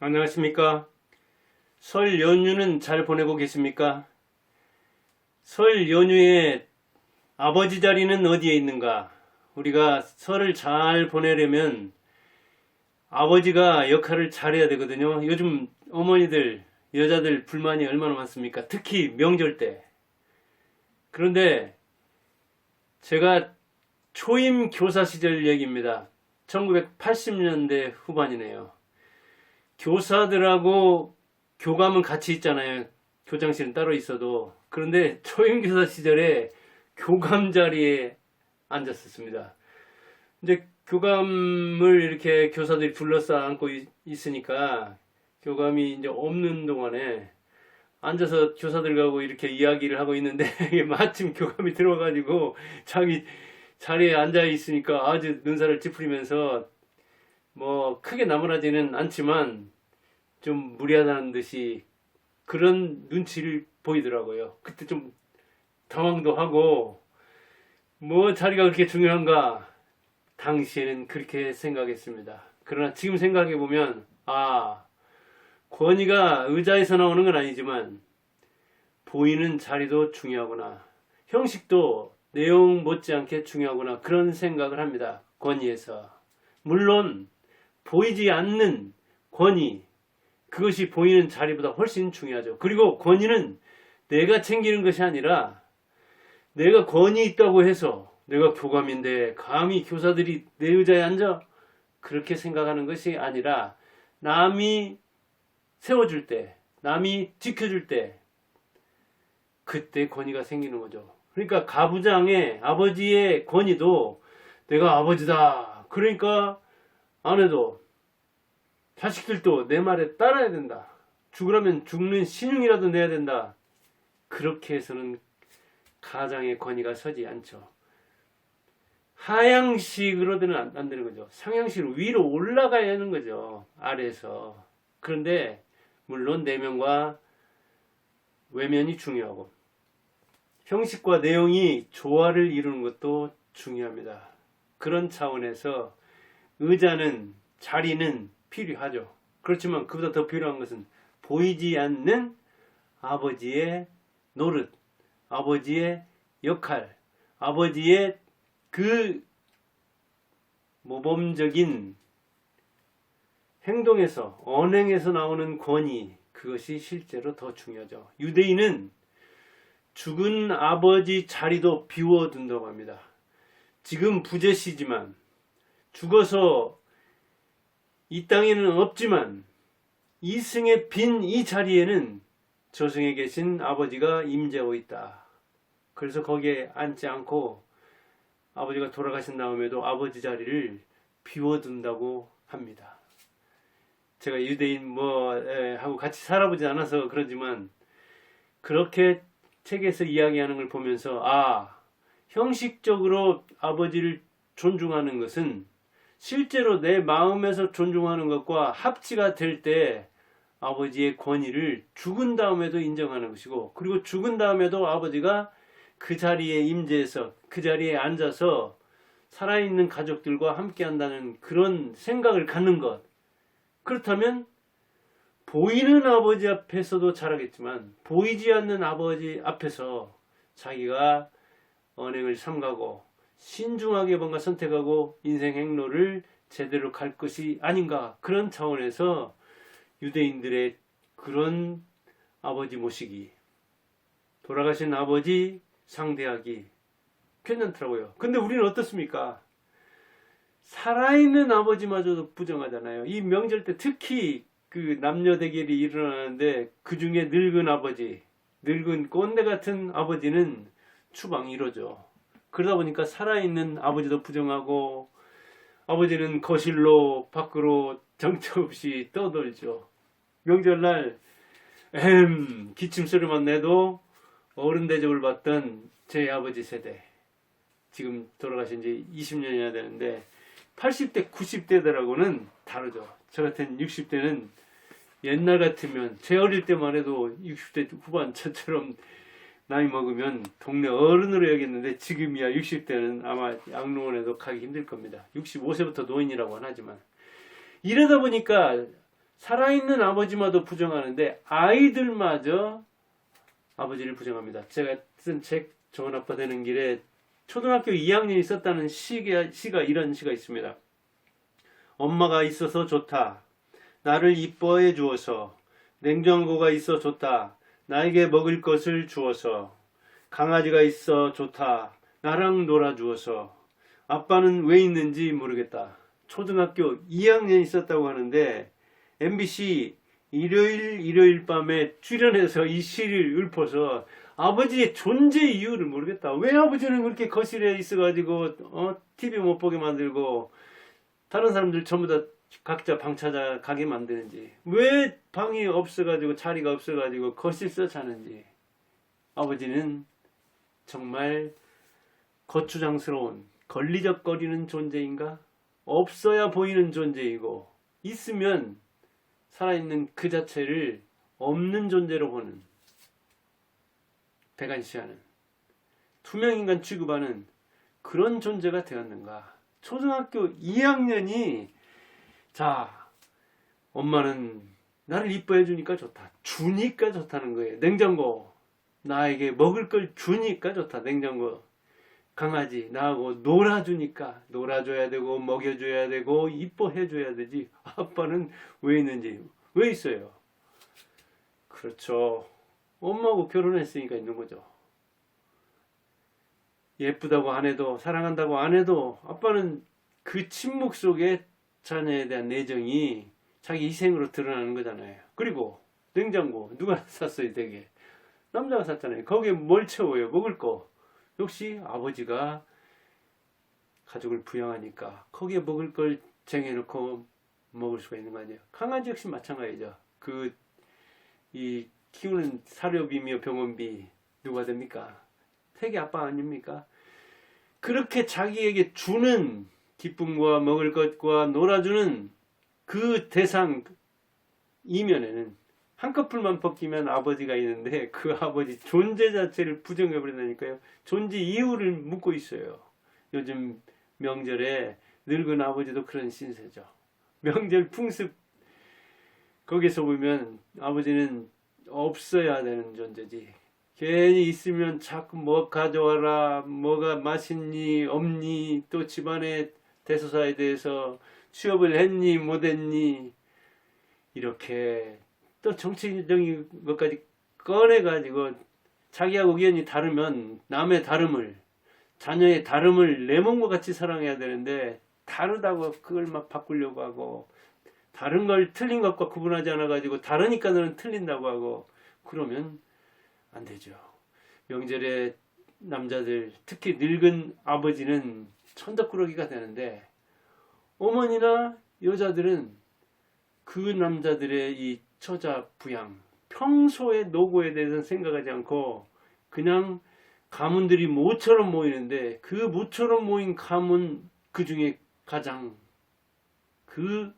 안녕하십니까? 설 연휴는 잘 보내고 계십니까? 설 연휴에 아버지 자리는 어디에 있는가? 우리가 설을 잘 보내려면 아버지가 역할을 잘해야 되거든요. 요즘 어머니들, 여자들 불만이 얼마나 많습니까? 특히 명절 때. 그런데 제가 초임 교사 시절 얘기입니다. 1980년대 후반이네요. 교사들하고 교감은 같이 있잖아요. 교장실은 따로 있어도. 그런데 초임교사 시절에 교감 자리에 앉았었습니다. 이제 교감을 이렇게 교사들이 둘러싸 안고 있으니까 교감이 이제 없는 동안에 앉아서 교사들하고 이렇게 이야기를 하고 있는데 마침 교감이 들어가지고 자기 자리에 앉아 있으니까 아주 눈살을 찌푸리면서 뭐 크게 나무라지는 않지만 좀 무리하다는 듯이 그런 눈치를 보이더라고요. 그때 좀 당황도 하고 뭐 자리가 그렇게 중요한가 당시에는 그렇게 생각했습니다. 그러나 지금 생각해 보면 권위가 의자에서 나오는 건 아니지만 보이는 자리도 중요하구나. 형식도 내용 못지않게 중요하구나. 그런 생각을 합니다. 권위에서. 물론 보이지 않는 권위, 그것이 보이는 자리보다 훨씬 중요하죠. 그리고 권위는 내가 챙기는 것이 아니라 내가 권위 있다고 해서 내가 교감인데 감히 교사들이 내 의자에 앉아? 그렇게 생각하는 것이 아니라 남이 세워줄 때, 남이 지켜줄 때 그때 권위가 생기는 거죠. 그러니까 가부장의 아버지의 권위도 내가 아버지다. 그러니까 아내도 자식들도 내 말에 따라야 된다. 죽으라면 죽는 신용이라도 내야 된다. 그렇게 해서는 가장의 권위가 서지 않죠. 하향식으로는 안 되는 거죠. 상향식으로 위로 올라가야 하는 거죠. 아래에서. 그런데 물론 내면과 외면이 중요하고 형식과 내용이 조화를 이루는 것도 중요합니다. 그런 차원에서 의자는, 자리는 필요하죠. 그렇지만 그보다 더 필요한 것은 보이지 않는 아버지의 노릇, 아버지의 역할, 아버지의 그 모범적인 행동에서, 언행에서 나오는 권위, 그것이 실제로 더 중요하죠. 유대인은 죽은 아버지 자리도 비워둔다고 합니다. 지금 부재시지만 죽어서 이 땅에는 없지만 이승에 빈 이 자리에는 저승에 계신 아버지가 임재하고 있다. 그래서 거기에 앉지 않고 아버지가 돌아가신 다음에도 아버지 자리를 비워둔다고 합니다. 제가 유대인 하고 같이 살아보지 않아서 그러지만 그렇게 책에서 이야기하는 걸 보면서 형식적으로 아버지를 존중하는 것은 실제로 내 마음에서 존중하는 것과 합치가 될 때 아버지의 권위를 죽은 다음에도 인정하는 것이고, 그리고 죽은 다음에도 아버지가 그 자리에 임재해서 그 자리에 앉아서 살아있는 가족들과 함께 한다는 그런 생각을 갖는 것. 그렇다면 보이는 아버지 앞에서도 잘하겠지만 보이지 않는 아버지 앞에서 자기가 언행을 삼가고 신중하게 뭔가 선택하고 인생 행로를 제대로 갈 것이 아닌가. 그런 차원에서 유대인들의 그런 아버지 모시기, 돌아가신 아버지 상대하기 괜찮더라고요. 근데 우리는 어떻습니까? 살아있는 아버지마저도 부정하잖아요. 이 명절 때 특히 그 남녀 대결이 일어나는데 그 중에 늙은 아버지, 늙은 꼰대 같은 아버지는 추방 1호죠. 그러다 보니까 살아있는 아버지도 부정하고 아버지는 거실로 밖으로 정처 없이 떠돌죠. 명절날 기침 소리만 내도 어른 대접을 받던 제 아버지 세대, 지금 돌아가신 지 20년이나 되는데 80대 90대들하고는 다르죠. 저 같은 60대는 옛날 같으면 제 어릴 때만 해도 60대 후반 저처럼 나이 먹으면 동네 어른으로 여겼는데 지금이야 60대는 아마 양로원에도 가기 힘들 겁니다. 65세부터 노인이라고는 하지만 이러다 보니까 살아있는 아버지마저 부정하는데 아이들마저 아버지를 부정합니다. 제가 쓴 책 좋은 아빠 되는 길에 초등학교 2학년이 썼다는 시가 이런 시가 있습니다. 엄마가 있어서 좋다. 나를 이뻐해 주어서. 냉장고가 있어 좋다. 나에게 먹을 것을 주어서. 강아지가 있어 좋다. 나랑 놀아 주어서. 아빠는 왜 있는지 모르겠다. 초등학교 2학년이 썼다고 하는데 MBC 일요일 밤에 출연해서 이 시를 읊어서 아버지의 존재 이유를 모르겠다. 왜 아버지는 그렇게 거실에 있어가지고 TV 못 보게 만들고 다른 사람들 전부 다 각자 방 찾아 가게 만드는지, 왜 방이 없어가지고 자리가 없어가지고 거실서 자는지. 아버지는 정말 거추장스러운 걸리적거리는 존재인가? 없어야 보이는 존재이고 있으면 살아있는 그 자체를 없는 존재로 보는, 배관시하는, 투명인간 취급하는 그런 존재가 되었는가. 초등학교 2학년이 자, 엄마는 나를 이뻐해 주니까 좋다. 주니까 좋다는 거예요. 냉장고, 나에게 먹을 걸 주니까 좋다. 냉장고. 강아지, 나하고 놀아주니까, 놀아줘야 되고 먹여줘야 되고 이뻐해줘야 되지. 아빠는 왜 있는지, 왜 있어요? 그렇죠. 엄마하고 결혼했으니까 있는 거죠. 예쁘다고 안 해도, 사랑한다고 안 해도 아빠는 그 침묵 속에 자녀에 대한 내정이 자기 희생으로 드러나는 거잖아요. 그리고 냉장고 누가 샀어요? 되게 남자가 샀잖아요. 거기에 뭘 채워요? 먹을 거. 역시 아버지가 가족을 부양하니까 거기에 먹을 걸 쟁여놓고 먹을 수가 있는 거 아니에요. 강아지 역시 마찬가지죠. 이 키우는 사료비며 병원비 누가 됩니까? 세계 아빠 아닙니까? 그렇게 자기에게 주는 기쁨과 먹을 것과 놀아주는 그 대상 이면에는 한꺼풀만 벗기면 아버지가 있는데 그 아버지 존재 자체를 부정해버린다니까요. 존재 이유를 묻고 있어요. 요즘 명절에 늙은 아버지도 그런 신세죠. 명절 풍습 거기서 보면 아버지는 없어야 되는 존재지. 괜히 있으면 자꾸 뭐 가져와라, 뭐가 맛있니 없니, 또 집안의 대소사에 대해서 취업을 했니 못했니, 이렇게 또 정치적인 것까지 꺼내가지고 자기하고 의견이 다르면 남의 다름을, 자녀의 다름을 내 몸과 같이 사랑해야 되는데 다르다고 그걸 막 바꾸려고 하고, 다른 걸 틀린 것과 구분하지 않아가지고 다르니까 너는 틀린다고 하고 그러면 안 되죠. 명절에 남자들, 특히 늙은 아버지는 천덕꾸러기가 되는데 어머니나 여자들은 그 남자들의 이 처자 부양, 평소의 노고에 대해서는 생각하지 않고 그냥 가문들이 모처럼 모이는데 그 모처럼 모인 가문 그 중에 가장 그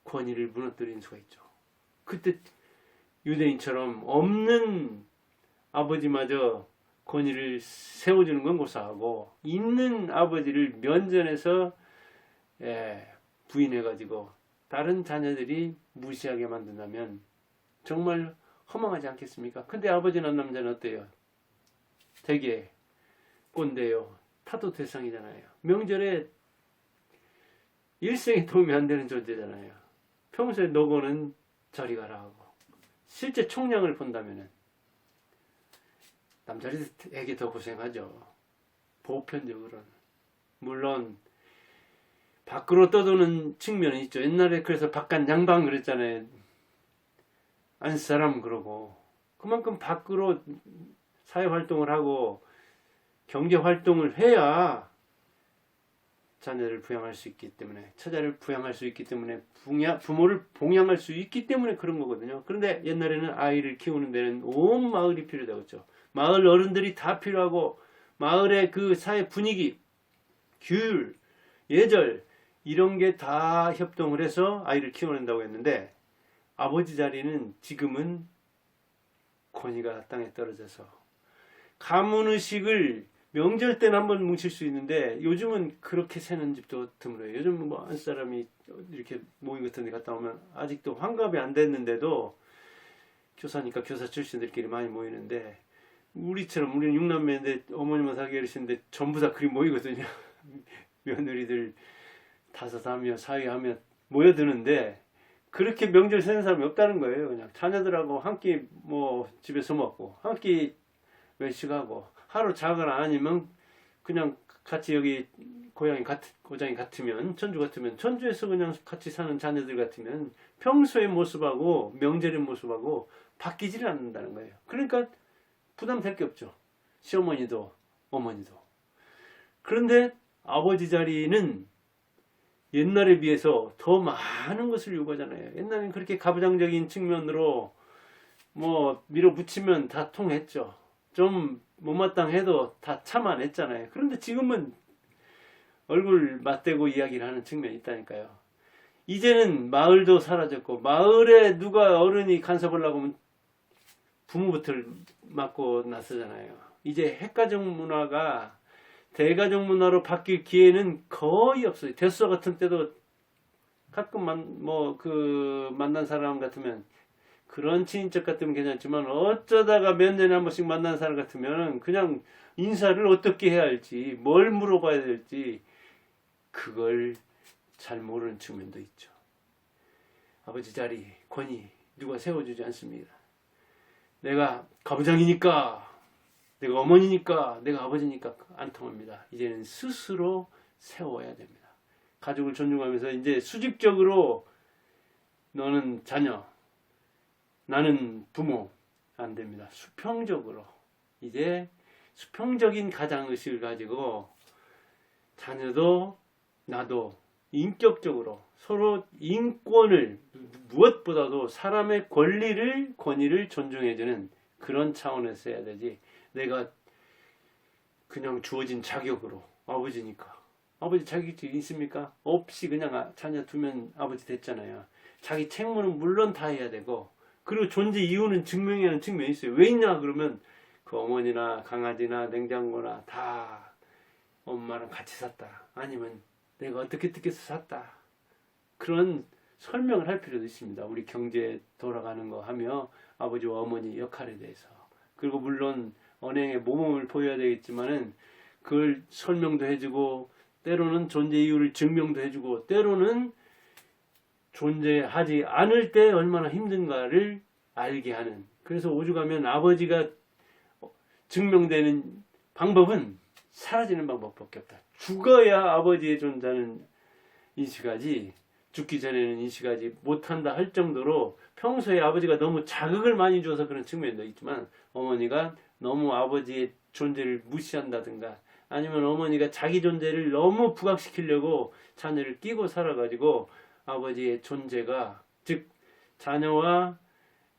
권위를 무너뜨리는 수가 있죠. 그때 유대인처럼 없는 아버지마저 권위를 세워주는 건 고사하고 있는 아버지를 면전에서 부인해가지고 다른 자녀들이 무시하게 만든다면 정말 허망하지 않겠습니까? 근데 아버지는 남자는 어때요? 되게 꼰대요. 타도 대상이잖아요. 명절에 일생에 도움이 안 되는 존재잖아요. 평소에 너고는 저리 가라 하고. 실제 총량을 본다면은 남자들에게 더 고생하죠. 보편적으로는. 물론 밖으로 떠도는 측면은 있죠. 옛날에 그래서 바깥 양방 그랬잖아요. 안사람 그러고 그만큼 밖으로 사회활동을 하고 경제활동을 해야 자녀를 부양할 수 있기 때문에, 처자를 부양할 수 있기 때문에, 부모를 봉양할 수 있기 때문에 그런 거거든요. 그런데 옛날에는 아이를 키우는 데는 온 마을이 필요되었죠. 마을 어른들이 다 필요하고 마을의 그 사회 분위기, 규율, 예절 이런 게 다 협동을 해서 아이를 키워낸다고 했는데 아버지 자리는 지금은 권위가 땅에 떨어져서 가문의식을 명절 때는 한번 뭉칠 수 있는데 요즘은 그렇게 세는 집도 드물어요. 요즘 뭐 한 사람이 이렇게 모임 같은 데 갔다 오면 아직도 환갑이 안 됐는데도 교사니까 교사 출신들끼리 많이 모이는데, 우리처럼 우리는 6남매인데 어머님은 살게 계시는데 전부 다 그리 모이거든요. 며느리들 다섯하며 사위하며 모여드는데 그렇게 명절 세는 사람이 없다는 거예요. 그냥 자녀들하고 한 끼 뭐 집에서 먹고 한 끼 외식하고, 하루 자거나 아니면 그냥 같이 여기 고장이 같으면, 천주 같으면 천주에서 그냥 같이 사는 자녀들 같으면 평소의 모습하고 명절의 모습하고 바뀌지를 않는다는 거예요. 그러니까 부담될 게 없죠. 시어머니도 어머니도. 그런데 아버지 자리는 옛날에 비해서 더 많은 것을 요구하잖아요. 옛날엔 그렇게 가부장적인 측면으로 뭐 밀어붙이면 다 통했죠. 좀 못마땅해도 다 참아냈잖아요. 그런데 지금은 얼굴 맞대고 이야기를 하는 측면이 있다니까요. 이제는 마을도 사라졌고, 마을에 누가 어른이 간섭을 하고 하면 부모부터 맞고 나서잖아요. 이제 핵가족 문화가 대가족 문화로 바뀔 기회는 거의 없어요. 대수사 같은 때도 가끔 만난 사람 같으면, 그런 친인척 같으면 괜찮지만 어쩌다가 몇 년에 한 번씩 만난 사람 같으면 그냥 인사를 어떻게 해야 할지, 뭘 물어봐야 될지 그걸 잘 모르는 측면도 있죠. 아버지 자리, 권위 누가 세워주지 않습니다. 내가 가부장이니까, 내가 어머니니까, 내가 아버지니까 안 통합니다. 이제는 스스로 세워야 됩니다. 가족을 존중하면서 이제 수직적으로 너는 자녀, 나는 부모, 안 됩니다. 수평적으로, 이제 수평적인 가장의식을 가지고 자녀도 나도 인격적으로 서로 인권을, 무엇보다도 사람의 권위를 존중해주는 그런 차원에서 해야 되지, 내가 그냥 주어진 자격으로 아버지니까, 아버지 자격증 있습니까? 없이 그냥 자녀 두면 아버지 됐잖아요. 자기 책무는 물론 다 해야 되고, 그리고 존재 이유는 증명해야 하는 측면이 있어요. 왜 있냐 그러면 그 어머니나 강아지나 냉장고나 다 엄마랑 같이 샀다, 아니면 내가 어떻게 해서 샀다, 그런 설명을 할 필요도 있습니다. 우리 경제 돌아가는 거 하며 아버지와 어머니 역할에 대해서. 그리고 물론 언행의 모범을 보여야 되겠지만은 그걸 설명도 해주고, 때로는 존재 이유를 증명도 해주고, 때로는 존재하지 않을 때 얼마나 힘든가를 알게 하는. 그래서 오죽하면 아버지가 증명되는 방법은 사라지는 방법밖에 없다. 죽어야 아버지의 존재는 인식하지, 죽기 전에는 인식하지 못한다 할 정도로 평소에 아버지가 너무 자극을 많이 줘서 그런 측면도 있지만, 어머니가 너무 아버지의 존재를 무시한다든가, 아니면 어머니가 자기 존재를 너무 부각시키려고 자녀를 끼고 살아가지고 아버지의 존재가, 즉 자녀와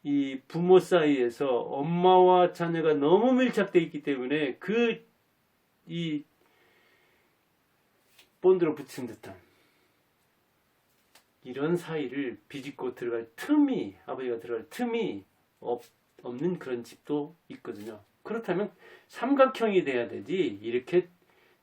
이 부모 사이에서 엄마와 자녀가 너무 밀착되어 있기 때문에 이 본드로 붙인 듯한 이런 사이를 비집고 들어갈 틈이, 아버지가 들어갈 틈이 없는 그런 집도 있거든요. 그렇다면 삼각형이 돼야 되지, 이렇게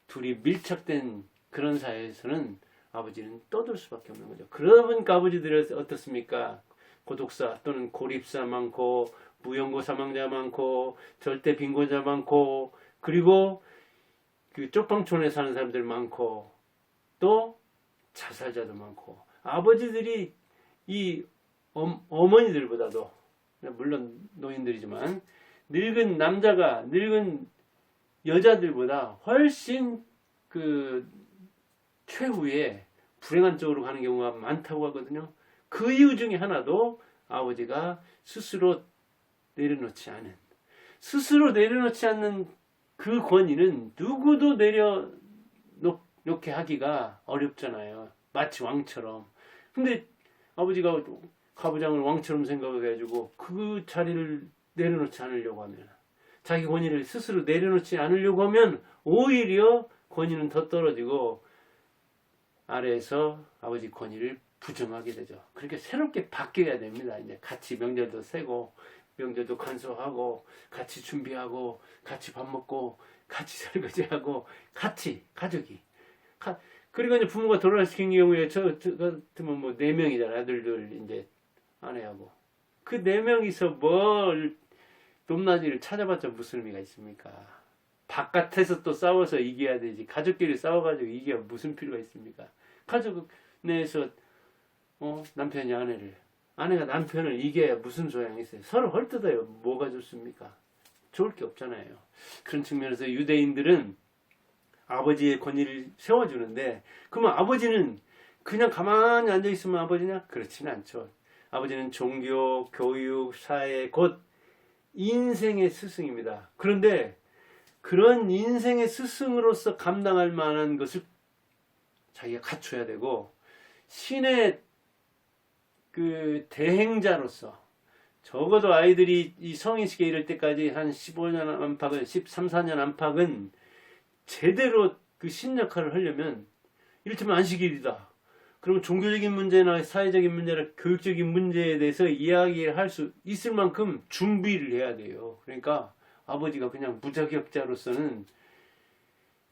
둘이 밀착된 그런 사이에서는 아버지는 떠들 수밖에 없는 거죠. 그러다 보니까 아버지들은 어떻습니까? 고독사 또는 고립사 많고, 무연고 사망자 많고, 절대 빈곤자 많고, 그리고 그 쪽방촌에 사는 사람들 많고, 또 자살자도 많고. 아버지들이 이 어머니들보다도, 물론 노인들이지만 늙은 남자가 늙은 여자들보다 훨씬 그 최후에 불행한 쪽으로 가는 경우가 많다고 하거든요. 그 이유 중에 하나도 아버지가 스스로 내려놓지 않는 그 권위는 누구도 내려놓게 하기가 어렵잖아요. 마치 왕처럼. 근데 아버지가 가부장을 왕처럼 생각해가지고 그 자리를 내려놓지 않으려고 하면, 자기 권위를 스스로 내려놓지 않으려고 하면 오히려 권위는 더 떨어지고 아래에서 아버지 권위를 부정하게 되죠. 그러니까 새롭게 바뀌어야 됩니다. 이제 같이 명절도 세고, 명절도 간소하고, 같이 준비하고, 같이 밥 먹고, 같이 설거지하고, 같이 가족이 그리고 이제 부모가 돌아가신 경우에 저 같으면 뭐 4명이잖아요. 아들들 이제 아내하고. 그 4명이서 뭘 높낮이를 찾아봤자 무슨 의미가 있습니까? 바깥에서 또 싸워서 이겨야 되지. 가족끼리 싸워가지고 이겨야 무슨 필요가 있습니까? 가족 내에서 남편이 아내가 남편을 이겨야 무슨 소양이 있어요? 서로 헐뜯어요. 뭐가 좋습니까? 좋을 게 없잖아요. 그런 측면에서 유대인들은 아버지의 권위를 세워주는데, 그러면 아버지는 그냥 가만히 앉아있으면 아버지냐? 그렇지는 않죠. 아버지는 종교, 교육, 사회, 곧 인생의 스승입니다. 그런데 그런 인생의 스승으로서 감당할 만한 것을 자기가 갖춰야 되고, 신의 그 대행자로서 적어도 아이들이 이 성인식에 이를 때까지 한 15년 안팎은 13, 14년 안팎은 제대로 그 신 역할을 하려면 이를테면 안식일이다. 그러면 종교적인 문제나 사회적인 문제나 교육적인 문제에 대해서 이야기를 할 수 있을 만큼 준비를 해야 돼요. 그러니까 아버지가 그냥 무자격자로서는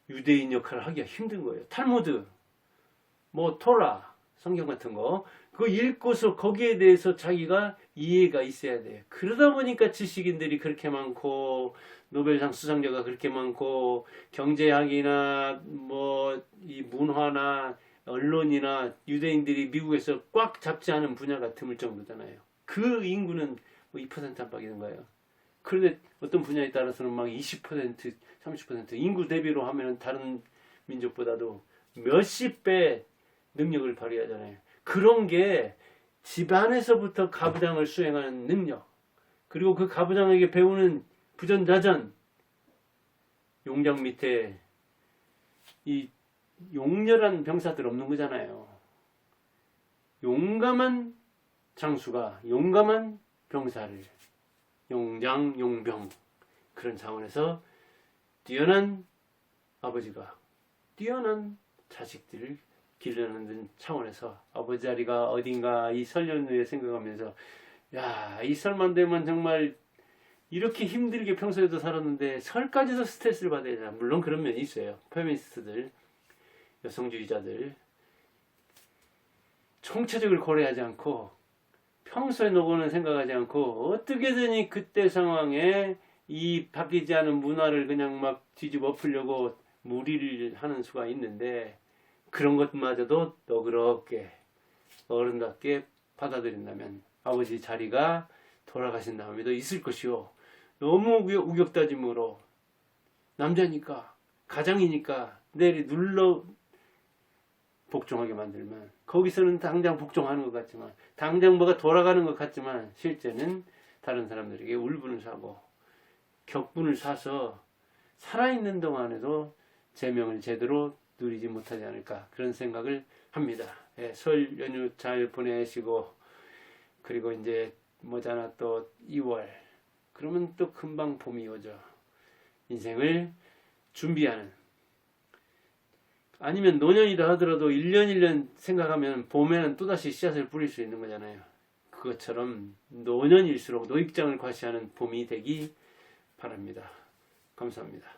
유대인 역할을 하기가 힘든 거예요. 탈무드, 뭐 토라, 성경 같은 거 그거 읽고서 거기에 대해서 자기가 이해가 있어야 돼요. 그러다 보니까 지식인들이 그렇게 많고 노벨상 수상자가 그렇게 많고 경제학이나 뭐 이 문화나 언론이나 유대인들이 미국에서 꽉 잡지 않은 분야가 드물 정도잖아요. 그 인구는 뭐 2% 안팎이는 거예요. 그런데 어떤 분야에 따라서는 막 20%, 30% 인구 대비로 하면 다른 민족보다도 몇십 배 능력을 발휘하잖아요. 그런 게 집안에서부터 가부장을 수행하는 능력, 그리고 그 가부장에게 배우는 부전자전, 용장 밑에 이 용렬한 병사들 없는 거잖아요. 용감한 장수가 용감한 병사를, 용장, 용병, 그런 차원에서 뛰어난 아버지가 뛰어난 자식들을 길러내는 차원에서 아버지 자리가 어딘가 이 설 연휴에 생각하면서, 야, 이 설만 되면 정말 이렇게 힘들게 평소에도 살았는데 설까지도 스트레스를 받아야 되나. 물론 그런 면이 있어요. 페미니스트들, 여성주의자들 총체적으로 고려하지 않고 평소에 노고는 생각하지 않고 어떻게든 그때 상황에 이 바뀌지 않은 문화를 그냥 막 뒤집어 엎으려고 무리를 하는 수가 있는데, 그런 것마저도 너그럽게 어른답게 받아들인다면 아버지 자리가 돌아가신 다음에도 있을 것이요. 너무 우격다짐으로 남자니까 가장이니까 내리 눌러 복종하게 만들면, 거기서는 당장 복종하는 것 같지만, 당장 뭐가 돌아가는 것 같지만 실제는 다른 사람들에게 울분을 사고 격분을 사서 살아있는 동안에도 제명을 제대로 누리지 못하지 않을까, 그런 생각을 합니다. 예, 설 연휴 잘 보내시고, 그리고 이제 머지않아 또 2월, 그러면 또 금방 봄이 오죠. 인생을 준비하는, 아니면 노년이라 하더라도 1년 1년 생각하면 봄에는 또다시 씨앗을 뿌릴 수 있는 거잖아요. 그것처럼 노년일수록 노익장을 과시하는 봄이 되기 바랍니다. 감사합니다.